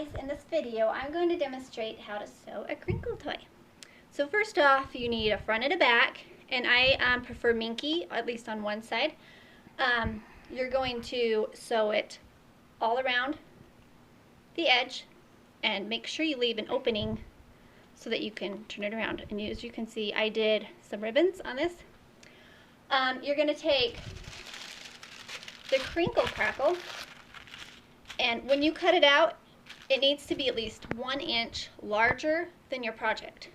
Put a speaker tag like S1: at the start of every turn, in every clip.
S1: guys, in this video I'm going to demonstrate how to sew a crinkle toy. So first off, you need a front and a back, and I prefer minky, at least on one side. You're going to sew it all around the edge and make sure you leave an opening so that you can turn it around. And as you can see, I did some ribbons on this. You're going to take the crinkle crackle, and when you cut it out, it needs to be at least 1 inch larger than your project.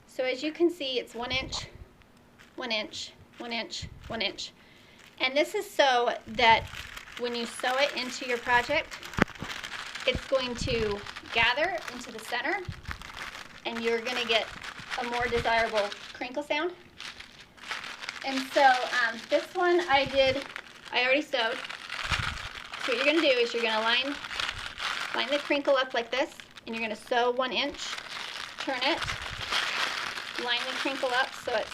S1: So as you can see, it's 1 inch, 1 inch, 1 inch, 1 inch. And this is so that when you sew it into your project, it's going to gather into the center and you're going to get a more desirable crinkle sound. And so this one I already sewed. So what you're going to do is you're going to line the crinkle up like this, and you're going to sew 1 inch, turn it, line the crinkle up so it's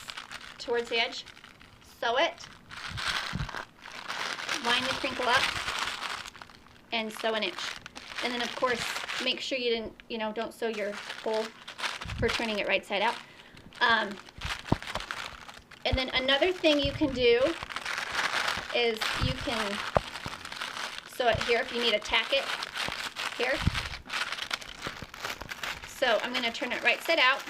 S1: towards the edge, sew it, line the crinkle up, and sew 1 inch. And then of course, make sure you don't sew your hole for turning it right side out. And then another thing you can do is you can sew it here if you need to tack it here. So I'm going to turn it right side out.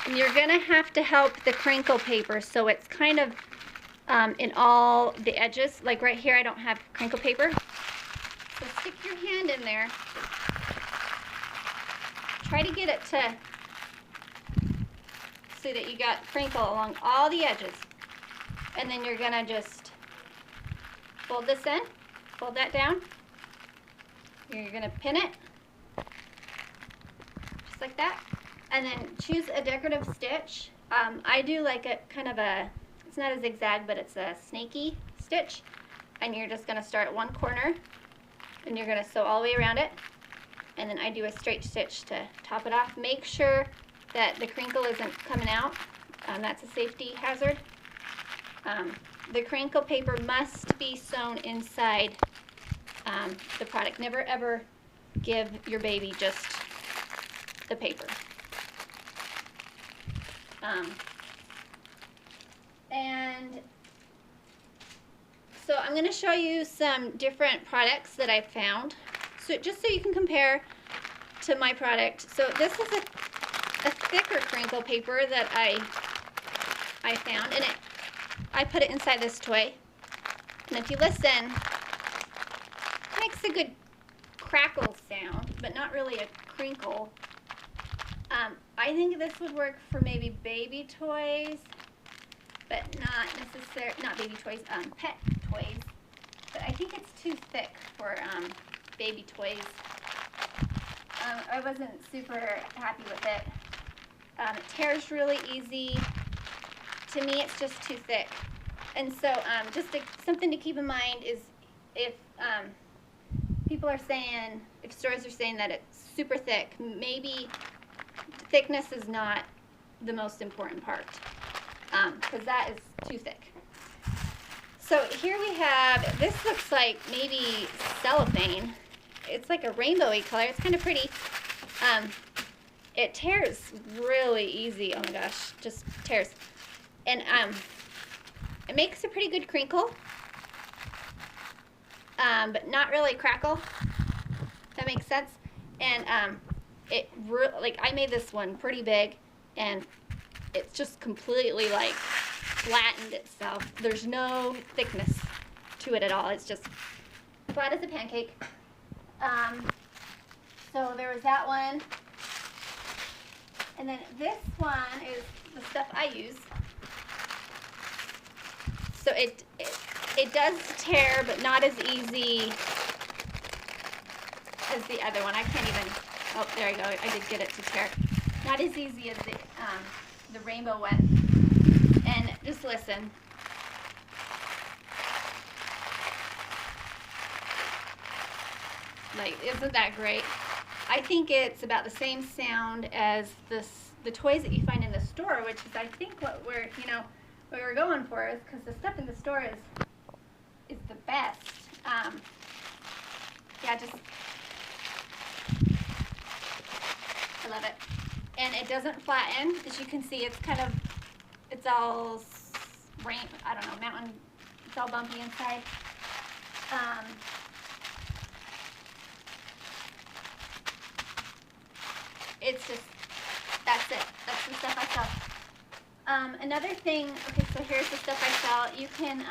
S1: And you're going to have to help the crinkle paper so it's kind of in all the edges. Like right here, I don't have crinkle paper. So stick your hand in there. Try to get it to so that you got crinkle along all the edges. And then you're going to just fold this in, fold that down. You're going to pin it, just like that. And then choose a decorative stitch. I do like a kind of a, it's not a zigzag, but it's a snaky stitch. And you're just going to start at one corner, and you're going to sew all the way around it. And then I do a straight stitch to top it off. Make sure that the crinkle isn't coming out. That's a safety hazard. The crinkle paper must be sewn inside the product. Never ever give your baby just the paper. And so I'm going to show you some different products that I found, so just so you can compare to my product. So this is a thicker crinkle paper that I found, and I put it inside this toy. And if you listen, it makes a good crackle sound, but not really a crinkle. I think this would work for maybe baby toys, but not baby toys, pet toys. But I think it's too thick for baby toys. I wasn't super happy with it. It tears really easy. To me, it's just too thick. And so something to keep in mind is if people are saying, if stores are saying that it's super thick, maybe thickness is not the most important part, because that is too thick. So here we have, this looks like maybe cellophane. It's like a rainbowy color. It's kind of pretty. It tears really easy. Oh my gosh, just tears. And it makes a pretty good crinkle, but not really crackle. That makes sense. And like I made this one pretty big, and it's just completely like flattened itself. There's no thickness to it at all. It's just flat as a pancake. So there was that one, and then this one is the stuff I use. So it does tear, but not as easy as the other one. I can't even. Oh, there you go. I did get it to tear. Not as easy as the rainbow one. And just listen. Like, isn't that great? I think it's about the same sound as the toys that you find in the store, which is I think what we're going for, is because the stuff in the store is the best. Yeah, just I love it, and it doesn't flatten. As you can see, it's all I don't know, mountain. It's all bumpy inside. It's just, that's it. That's the stuff I sell. Another thing, okay, so here's the stuff I sell. You can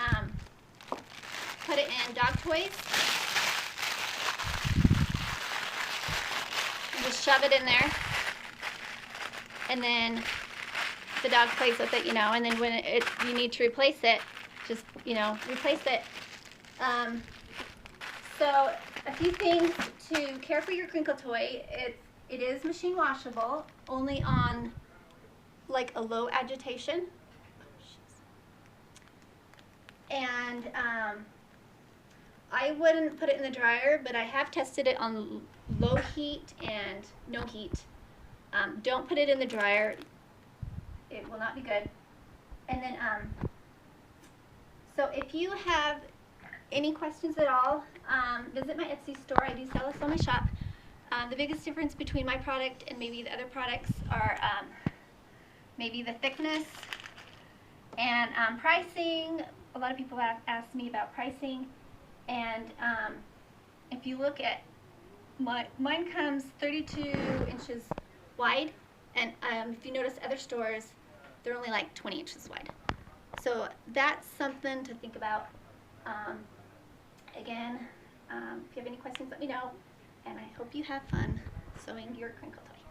S1: put it in dog toys. You just shove it in there, and then the dog plays with it, and then when you need to replace it, just, replace it. So a few things to care for your crinkle toy. It is machine washable, only on like a low agitation. And I wouldn't put it in the dryer, but I have tested it on low heat and no heat. Don't put it in the dryer. It will not be good. And then, so if you have any questions at all, visit my Etsy store. I do sell this on my shop. The biggest difference between my product and maybe the other products are maybe the thickness and pricing. A lot of people have asked me about pricing, and if you look at mine comes 32 inches wide, and if you notice other stores, they're only like 20 inches wide. So that's something to think about. Again, if you have any questions, let me know, and I hope you have fun sewing your crinkle toy.